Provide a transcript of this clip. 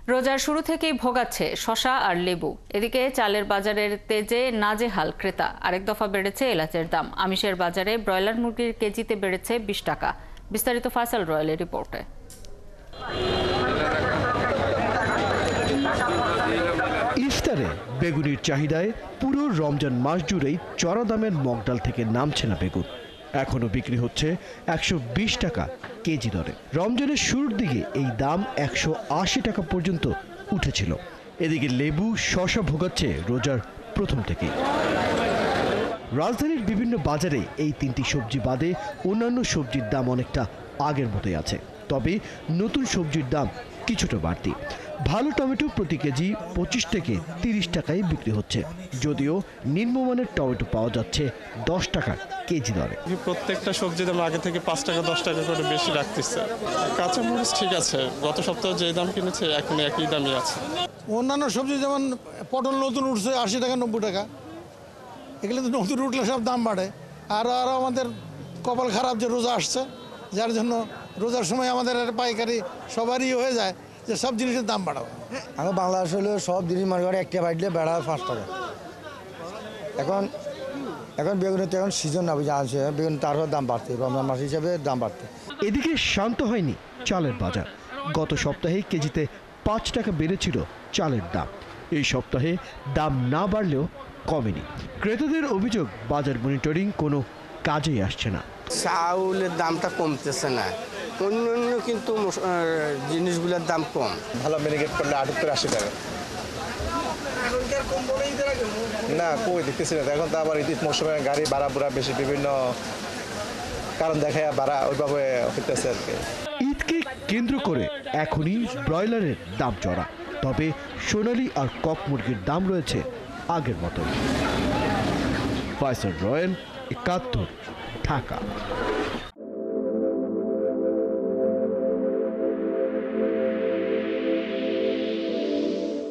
রোজার শুরু থেকেই ভোগাচ্ছে শসা আর লেবু। এদিকে চালের বাজারের তেজে নাজেহাল ক্রেতা। আরেক দফা বেড়েছে এলাচের দাম। আমিষের বাজারে ব্রয়লার মুরগির কেজিতে বেড়েছে 20 টাকা। বিস্তারিত ফয়সাল রয়েলের রিপোর্টে। ইফতারে বেগুনির চাহিদায় পুরো রমজান মাস জুড়েই চড়া দামের মগডাল থেকে নামছে না বেগুন। এখনো বিক্রি হচ্ছে 120 টাকা কেজি দরে। রমজানের শুরুর দিকে এই দাম 180 টাকা পর্যন্ত উঠেছিল। এদিকে লেবু শসা ভোগাচ্ছে রোজার প্রথম থেকেই। রাজধানীর বিভিন্ন বাজারে এই তিনটি সবজি বাদে অন্যান্য সবজির দাম অনেকটা আগের মতোই আছে, তবে নতুন সবজির দাম কিছুটা বাড়তি। ভালো টমেটো প্রতি কেজি 25 থেকে 30 টাকায় বিক্রি হচ্ছে, যদিও নিম্নমানের টমেটো পাওয়া যাচ্ছে 10 টাকা কেজি দরে। প্রত্যেকটা সবজি দাম আগে থেকে 5 টাকা 10 টাকা করে বেশি রাখতেছে। কাঁচামরিচ ঠিক আছে, গত সপ্তাহে যে দাম কিনেছে এখন একই দামই আছে। অন্যান্য সবজি যেমন পটল নতুন উঠছে 80 টাকা 90 টাকা, এগুলো তো নতুন উঠলে সব দাম বাড়ে। আরও আমাদের কপাল খারাপ যে রোজা আসছে, যার জন্য রোজার সময় আমাদের পাইকারি সবারই হয়ে যায় যে সব জিনিসের দাম বাড়াবে। আমি বাংলাদেশ হলেও সব জিনিস মনে করে একটা বাড়লে বেড়া 5 টাকা। এখন বেগুনের তো এখন সিজন না বুঝে আছে, বেগুন তারও দাম বাড়তে, রমজান মাস হিসাবে দাম বাড়তে। এদিকে শান্ত হয়নি চালের বাজার। গত সপ্তাহে কেজিতে 5 টাকা বেড়েছিল চালের দাম। এই সপ্তাহে দাম না বাড়লেও কমেনি। ক্রেতাদের অভিযোগ, বাজার মনিটরিং কোনো কাজেই আসছে না। চাউলের দামটা কমতেছে না, অন্য কিন্তু জিনিসগুলোর দাম কম। ভালো মিনিকেট করলে 78-80 টাকা। না কই দেখতেছি না, এখন তো আবার ঈদ মৌসুমে গাড়ি ভাড়া বুড়া বেশি, বিভিন্ন কারণ দেখায় ভাড়া ওইভাবে হইতেছে আর কি। ঈদকে কেন্দ্র করে এখনই ব্রয়লারের দাম চড়া, তবে সোনালী আর কক মুরগির দাম রয়েছে আগের মতো। ফয়সাল রয়েল, 71, ঢাকা।